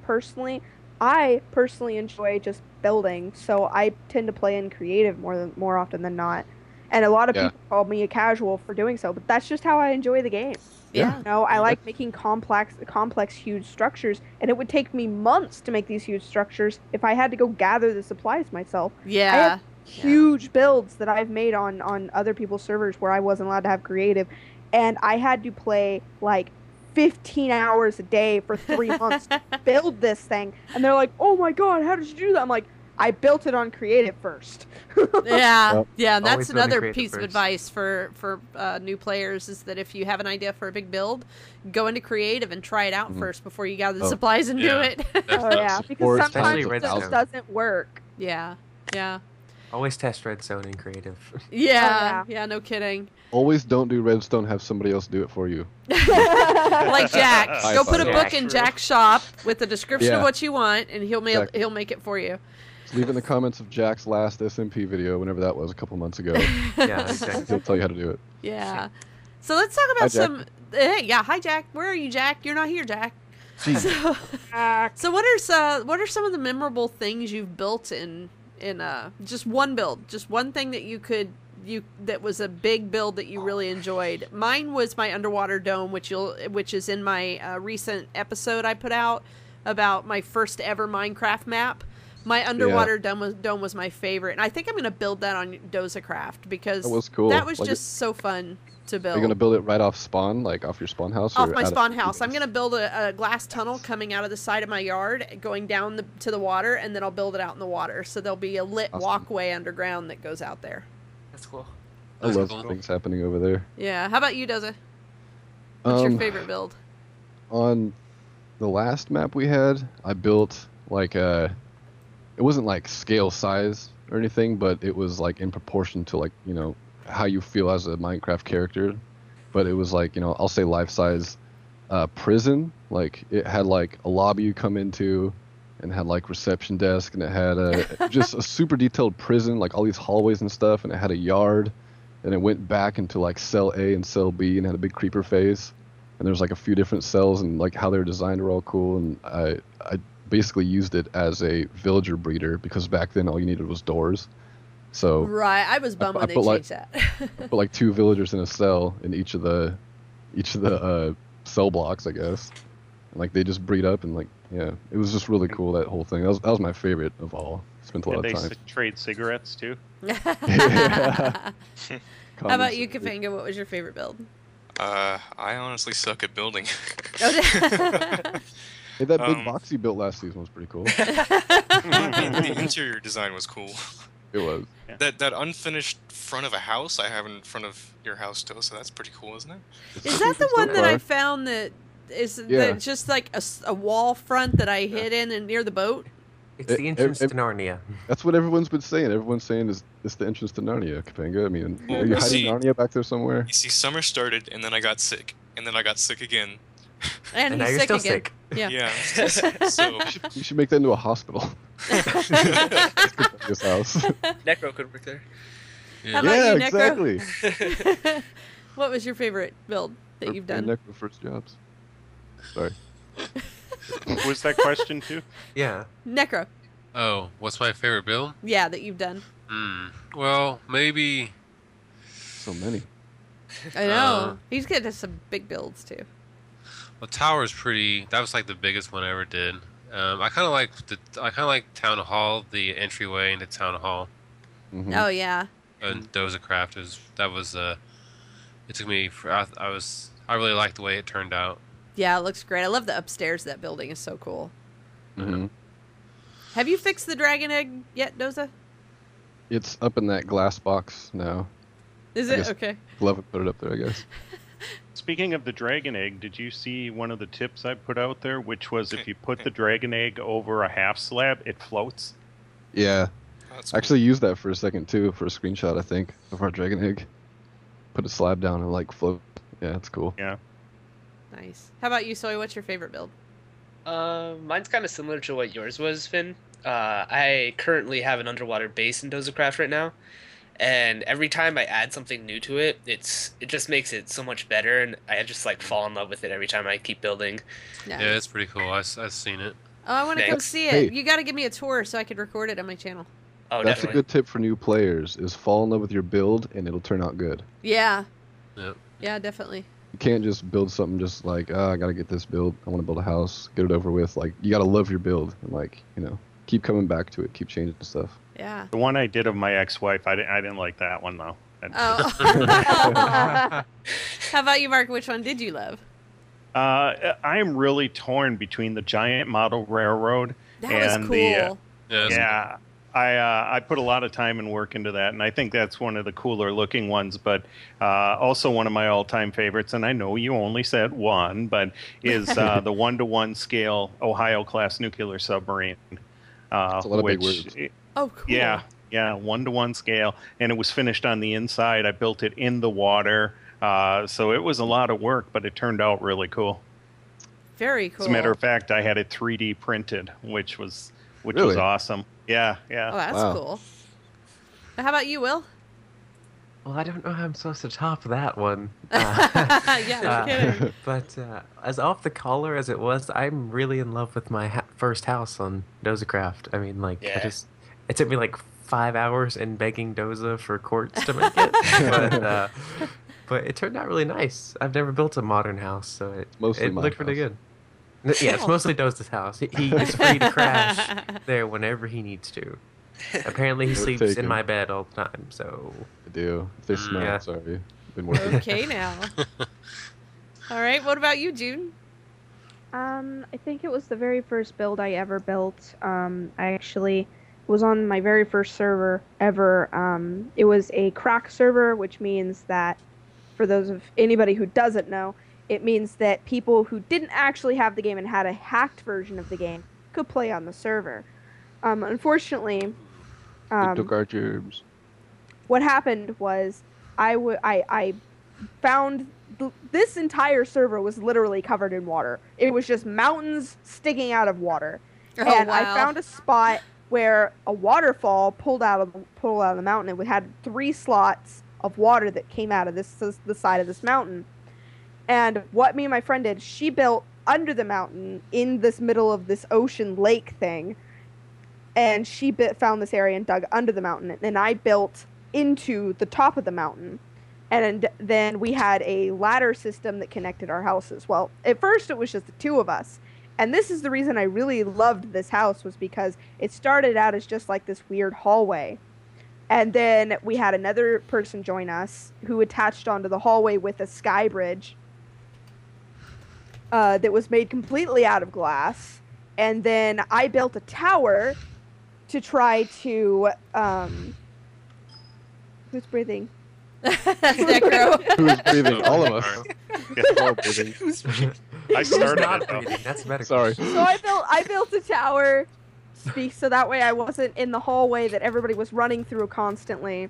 I personally enjoy just building, so I tend to play in creative more often than not. And a lot of Yeah. people call me a casual for doing so, but that's just how I enjoy the game. Yeah. You know, I like making complex, huge structures, and it would take me months to make these huge structures if I had to go gather the supplies myself. Yeah. Huge builds that I've made on other people's servers where I wasn't allowed to have creative, and I had to play like 15 hours a day for 3 months to build this thing. And they're like, "Oh my god, how did you do that?" I'm like, I built it on creative first. Yeah, Yep. yeah, and that's Always building another creative piece of first. advice for new players is that if you have an idea for a big build, go into creative and try it out Mhm. first before you gather the Oh. supplies and do Yeah. it. Oh yeah, because Or sometimes especially it just redstone. doesn't work. Yeah, yeah, Always test redstone in creative. yeah, yeah. yeah. No kidding. Always don't do redstone. Have somebody else do it for you. Like Jack, High go put a five. book Jack. in Jack's shop with a description of Yeah. what you want, and he'll Exactly. make it for you. Just leave it in the comments of Jack's last SMP video, whenever that was, a couple months ago. Yeah, exactly. He'll tell you how to do it. Yeah. So let's talk Hi, about Jack. some. Hey, yeah. Hi, Jack. Where are you, Jack? You're not here, Jack. Jeez. So what are some of the memorable things you've built in just one build, just one thing that that was a big build that you really enjoyed? Mine was my underwater dome, which is in my recent episode I put out about my first ever Minecraft map. My underwater dome was my favorite, and I think I'm gonna build that on DozaCraft because That was cool. That was Like just so fun to build. Are you gonna build it right off spawn, like off your spawn house? Off or my out of- spawn house. I'm going to build a glass tunnel coming out of the side of my yard, going down to the water, and then I'll build it out in the water. So there'll be a lit Awesome. walkway underground that goes out there. That's cool. I That's love cool. things happening over there. Yeah. How about you, Doza? What's your favorite build? On the last map we had, I built like it wasn't like scale size or anything, but it was like in proportion to like, how you feel as a Minecraft character. But it was like, I'll say life size prison. Like it had like a lobby you come into and had like reception desk, and it had just a super detailed prison, like all these hallways and stuff, and it had a yard, and it went back into like cell A and cell B and had a big creeper phase. And there's like a few different cells, and like how they were designed were all cool. And I basically used it as a villager breeder because back then all you needed was doors. So Right. I was bummed I when they put, like- changed that. I put like 2 villagers in a cell in each of the cell blocks, I guess. And like they just breed up, and like it was just really cool, that whole thing. That was my favorite of all. Spent a lot And of they time. trade cigarettes too. How about you, Comments- Kapanga? What was your favorite build? I honestly suck at building. Hey, that big box you built last season was pretty cool. The interior design was cool. It was. That unfinished front of a house I have in front of your house, Toa, so that's pretty cool, isn't it? Is that the one that I found that is that just like a wall front that I hid in and near the boat? It's the entrance to Narnia. That's what everyone's been saying. Everyone's saying it's the entrance to Narnia, Kapanga. I mean, are you hiding Narnia back there somewhere? You see, summer started, and then I got sick, and then I got sick again. And now he's you're sick still again. sick. Yeah. Yeah. So You should make that into a hospital. Kapanga's house. Necro could work there. How about you, Necro? Exactly. What was your favorite build that you've done? Necro first jobs. Sorry. Was that question too? Yeah. Necro. Oh, what's my favorite build? Yeah, that you've done. Well, maybe. So many. I know. He's getting some big builds too. Well, Tower's pretty. That was like the biggest one I ever did. I kind of like Town Hall, the entryway into Town Hall. Mm-hmm. Oh yeah. And Doza Craft it took me. I really liked the way it turned out. Yeah, it looks great. I love the upstairs of that building. It's so cool. Mm-hmm. Have you fixed the dragon egg yet, Doza? It's up in that glass box now. Is I it? guess Okay. Love it. Put it up there, I guess. Speaking of the dragon egg, did you see one of the tips I put out there, which was if you put the dragon egg over a half slab, it floats? Yeah. Oh, that's I actually used that for a second too, for a screenshot, I think, of our dragon egg. Put a slab down and like float. Yeah, it's cool. Yeah. Nice. How about you, Soy? What's your favorite build? Mine's kind of similar to what yours was, Finn. I currently have an underwater base in Dozacraft right now, and every time I add something new to it, it just makes it so much better, and I just like fall in love with it every time I keep building. Nice. Yeah, it's pretty cool. I've seen it. Oh, I want to come Thanks. see it. Hey. You got to give me a tour so I can record it on my channel. Oh, That's definitely. a good tip for new players: is fall in love with your build, and it'll turn out good. Yeah. Yep. Yeah, definitely. You can't just build something just like, I gotta get this build. I want to build a house, get it over with. Like, you gotta love your build, and like, keep coming back to it, keep changing stuff. Yeah. The one I did of my ex-wife, I didn't like that one though. Oh. How about you, Mark? Which one did you love? I'm really torn between the giant model railroad That and was cool. Yeah. Yeah, I put a lot of time and work into that, and I think that's one of the cooler looking ones. But also one of my all-time favorites, and I know you only said one, but is the 1-to-1 scale Ohio class nuclear submarine. That's a lot of big words. Oh, cool. Yeah, 1-to-1 scale, and it was finished on the inside. I built it in the water, so it was a lot of work, but it turned out really cool. Very cool. As a matter of fact, I had it 3D printed, which was Really? awesome. Yeah. Oh, that's Wow. cool. How about you, Will? Well, I don't know how I'm supposed to top that one. Yeah, no kidding. But as off the collar as it was, I'm really in love with my first house on Dozacraft. I mean, like, Yeah. it took me like 5 hours in begging Doza for quartz to make it. But it turned out really nice. I've never built a modern house, so Mostly it my looked pretty house. good. Yeah, it's mostly Doza's house. He is free to crash there whenever he needs to. Apparently, he Good sleeps take in him. my bed all the time, so... I do. If they smell, Yeah. sorry. Been working. Okay, now. All right, what about you, June? I think it was the very first build I ever built. I actually was on my very first server ever. It was a crack server, which means that, for those of anybody who doesn't know, it means that people who didn't actually have the game and had a hacked version of the game could play on the server. Unfortunately, They took our germs. what happened was I found this entire server was literally covered in water. It was just mountains sticking out of water. Oh, And wow. I found a spot where a waterfall pulled out of the mountain. It had 3 slots of water that came out of the side of this mountain. And what me and my friend did, she built under the mountain in this middle of this ocean lake thing. And she found this area and dug under the mountain. And I built into the top of the mountain. And then we had a ladder system that connected our houses. Well, at first it was just the 2 of us. And this is the reason I really loved this house, was because it started out as just like this weird hallway. And then we had another person join us who attached onto the hallway with a sky bridge that was made completely out of glass. And then I built a tower to try to... who's breathing? Necro. Who's breathing? All of us. We're all breathing. I started not it, though. breathing. That's medical. Sorry. So I built a tower so that way I wasn't in the hallway that everybody was running through constantly.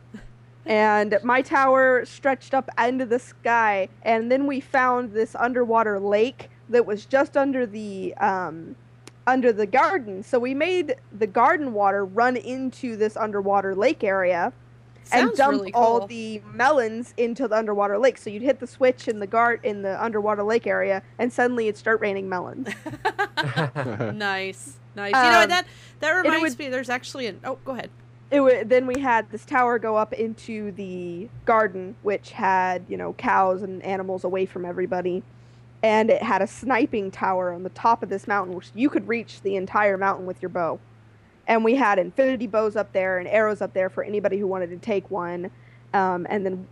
And my tower stretched up into the sky, and then we found this underwater lake that was just under the garden. So we made the garden water run into this underwater lake area. And Sounds dump really cool. all the melons into the underwater lake. So you'd hit the switch in the underwater lake area, and suddenly it'd start raining melons. Nice. You know what, that reminds would- me. There's actually an. Oh, go ahead. Then we had this tower go up into the garden, which had cows and animals away from everybody, and it had a sniping tower on the top of this mountain, which you could reach the entire mountain with your bow. And we had infinity bows up there and arrows up there for anybody who wanted to take one. And then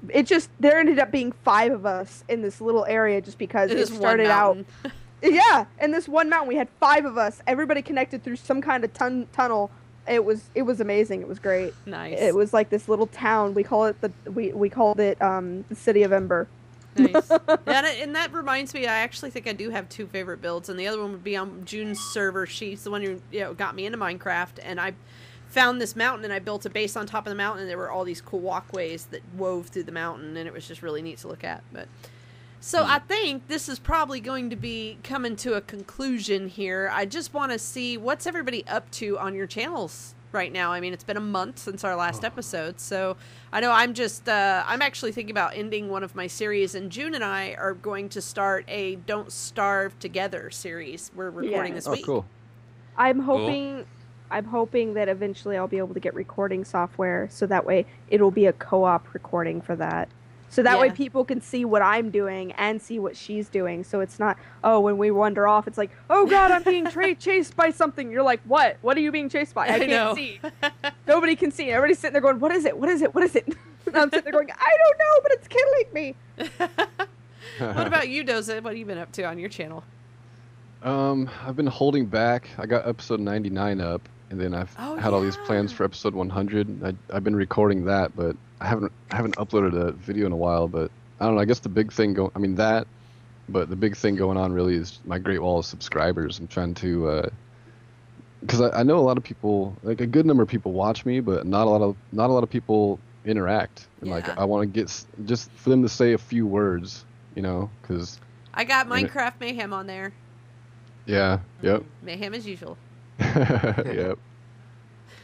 there ended up being 5 of us in this little area just because it started out. Yeah, in this one mountain we had 5 of us. Everybody connected through some kind of tunnel. It was amazing. It was great. Nice. It was like this little town. We called it the City of Ember. Nice. And that reminds me, I actually think I do have 2 favorite builds, and the other one would be on June's server. She's the one who got me into Minecraft, and I found this mountain, and I built a base on top of the mountain, and there were all these cool walkways that wove through the mountain, and it was just really neat to look at. But so I think this is probably going to be coming to a conclusion here. I just want to see what's everybody up to on your channels right now. I mean, it's been a month since our last episode, so I know I'm actually thinking about ending one of my series, and June and I are going to start a Don't Starve Together series. We're recording this week. Oh, cool. I'm hoping that eventually I'll be able to get recording software, so that way it'll be a co-op recording for that. So that way people can see what I'm doing and see what she's doing. So it's not, when we wander off, it's like, oh God, I'm being chased by something. You're like, what? What are you being chased by? I can't see. Nobody can see. Everybody's sitting there going, what is it? What is it? What is it? And I'm sitting there going, I don't know, but it's killing me. What about you, Doza? What have you been up to on your channel? I've been holding back. I got episode 99 up, and then I've had all these plans for episode 100. I've been recording that, but I haven't uploaded a video in a while. But I don't know. I guess the big thing but the big thing going on really is my Great Wall of subscribers. I'm trying to, because I know a lot of people, like a good number of people watch me, but not a lot of people interact. And like I want to get just for them to say a few words, because I got Minecraft Mayhem on there. Yeah. Yep. Mayhem as usual. Yep.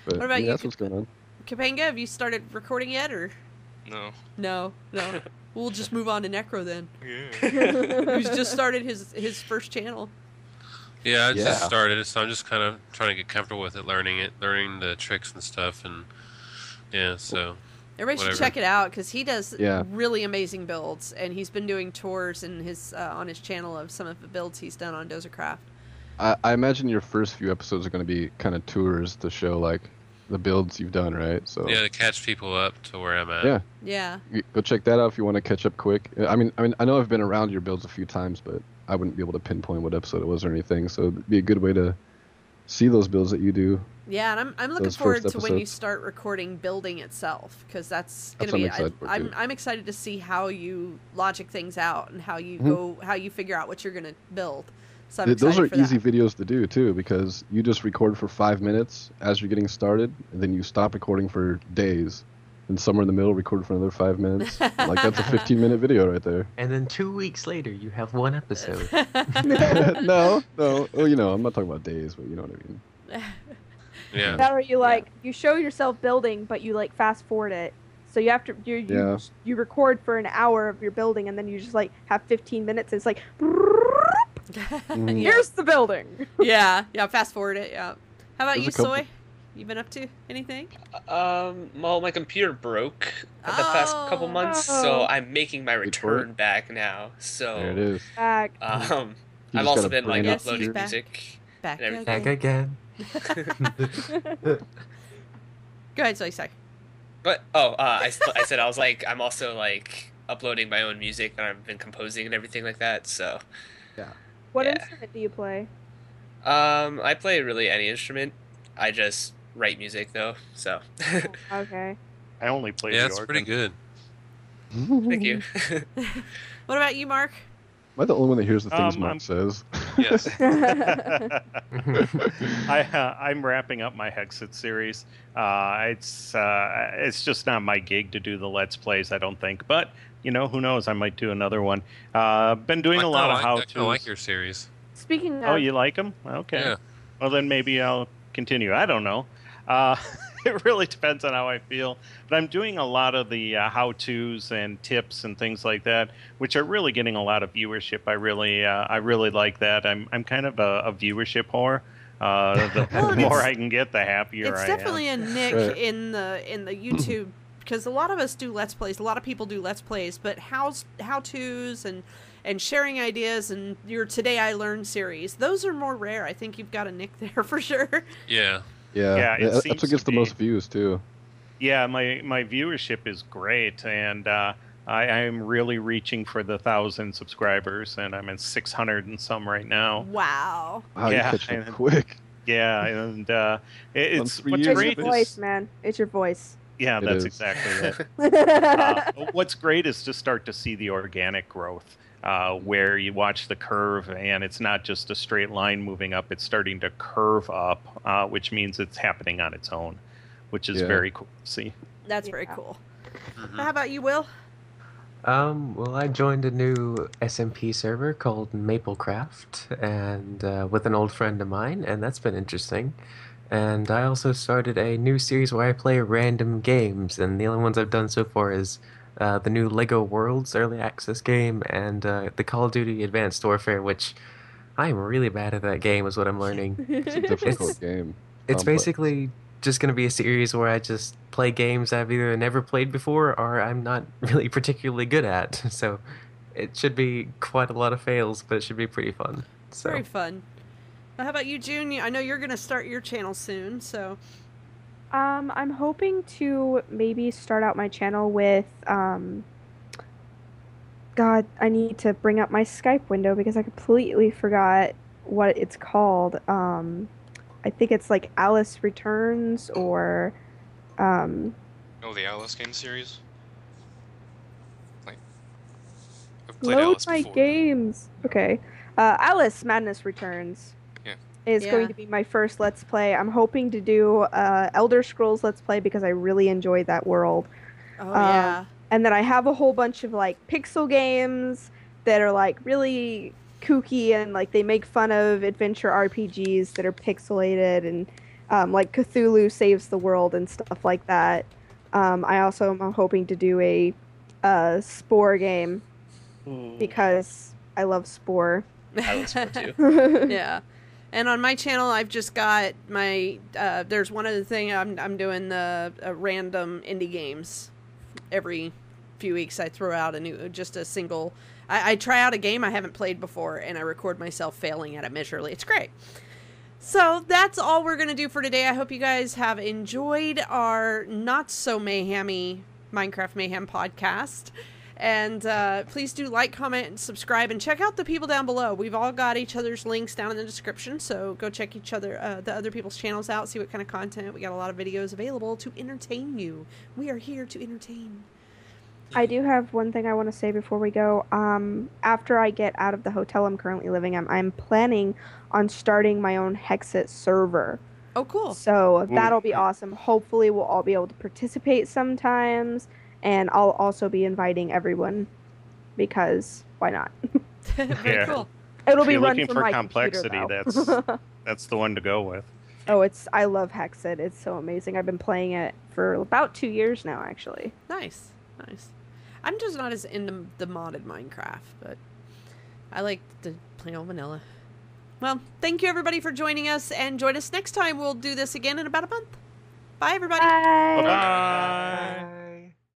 But, what about you? That's what's going on. Kapanga, have you started recording yet, or? No. No. We'll just move on to Necro then. Yeah. Who's just started his first channel. Yeah, I just started it, so I'm just kind of trying to get comfortable with it, learning the tricks and stuff, and so. Everybody should check it out because he does really amazing builds, and he's been doing tours in his on his channel of some of the builds he's done on Dozercraft. I imagine your first few episodes are going to be kind of tours to show like the builds you've done, right? So to catch people up to where I'm at. Yeah. Go check that out if you want to catch up quick. I mean, I know I've been around your builds a few times, but I wouldn't be able to pinpoint what episode it was or anything. So it'd be a good way to see those builds that you do. Yeah, and I'm looking forward to when you start recording building itself, because that's going to be. I'm excited to see how you logic things out and how you how you figure out what you're going to build. So I'm excited those are for easy videos to do too, because you just record for 5 minutes as you're getting started, and then you stop recording for days, and somewhere in the middle record for another 5 minutes. Like that's a 15-minute video right there. And then 2 weeks later, you have 1 episode. No. Well, I'm not talking about days, but you know what I mean. Yeah. That or you show yourself building, but you like fast forward it. So you have to you record for an hour of your building, and then you just like have 15 minutes. And it's like, here's the building. Yeah. Fast forward it. Yeah. How about you, Soy? You been up to anything? Well, my computer broke the past couple months, so I'm making my return back now. So there it is. Back. I've also been like uploading music. Back and Back again. Go ahead, Soy. But I said I was like I'm also like uploading my own music and I've been composing and everything like that. So What Yeah. instrument do you play? I play really any instrument. I just write music though. So Okay. I only play Yeah, the it's organ. pretty good. thank you. What about you, Mark? Am I the only one that hears the things Mark I'm- says? Yes. I'm wrapping up my Hexit series. It's just not my gig to do the Let's Plays, I don't think. But you know, who knows? I might do another one. Been doing a lot of I how-tos. kinda like your series. Speaking of, Oh, you like them? Okay. Yeah. Well, then maybe I'll continue. I don't know. It really depends on how I feel. But I'm doing a lot of the how-tos and tips and things like that, which are really getting a lot of viewership. I really like that. I'm kind of a viewership whore. The Well, more it's- I can get, the happier It's I definitely am. a nick Right. in the YouTube because a lot of us do Let's Plays. A lot of people do Let's Plays, but how-tos and sharing ideas and your Today I Learned series, those are more rare. I think you've got a nick there for sure. Yeah. Yeah, it that's seems what gets to the be. most views too. Yeah, my viewership is great, and I'm really reaching for the 1,000 subscribers, and I'm at 600 and some right now. Wow. Wow, Yeah, you catch it and- quick. Yeah, and it's 3 what's years. it's great your is voice, man. It's your voice. yeah, It that's is. exactly it. What's great is to start to see the organic growth, where you watch the curve, and it's not just a straight line moving up; it's starting to curve up, which means it's happening on its own, which is Yeah. very cool to see. That's very Yeah. cool. Mhm. How about you, Will? Well, I joined a new SMP server called Maplecraft, and with an old friend of mine, and that's been interesting. And I also started a new series where I play random games, and the only ones I've done so far is the new Lego Worlds early access game and the Call of Duty Advanced Warfare, which I am really bad at that game, is what I'm learning. It's a difficult game. It's Complex. basically just going to be a series where I just play games I've either never played before or I'm not really particularly good at. So it should be quite a lot of fails, but it should be pretty fun. So Very fun. How about you, June? I know you're going to start your channel soon, so I'm hoping to maybe start out my channel with God, I need to bring up my Skype window because I completely forgot what it's called. I think it's like Alice Returns or Oh, the Alice game series. Like, I've played Load Alice my before. games. Okay. Alice Madness Returns. Yeah. Is Yeah. going to be my first Let's Play. I'm hoping to do Elder Scrolls Let's Play because I really enjoy that world. oh yeah. And then I have a whole bunch of like pixel games that are like really kooky and like they make fun of adventure RPGs that are pixelated and like Cthulhu Saves the World and stuff like that. I also am hoping to do a Spore game because I love Spore. I love Spore too. Yeah. And on my channel, I've just got my. There's one other thing I'm doing the random indie games. Every few weeks, I throw out a single. I try out a game I haven't played before, and I record myself failing at it miserably. It's great. So that's all we're gonna do for today. I hope you guys have enjoyed our not so mayhemy Minecraft Mayhem podcast. And please do like, comment, and subscribe, and check out the people down below. We've all got each other's links down in the description, so go check the other people's channels out, see what kind of content. We got a lot of videos available to entertain you. We are here to entertain. I do have one thing I want to say before we go. After I get out of the hotel I'm currently living in, I'm planning on starting my own Hexit server. Oh, cool. So that'll be awesome. Hopefully we'll all be able to participate sometimes, and I'll also be inviting everyone because why not? Very Yeah. cool. It'll If be you're run looking from for my complexity, computer, though. that's the one to go with. Oh, I love Hexit. It's so amazing. I've been playing it for about 2 years now, actually. Nice. I'm just not as into the modded Minecraft, but I like the plain old vanilla. Well, thank you everybody for joining us, and join us next time. We'll do this again in about a month. Bye, everybody. Bye. Bye-bye.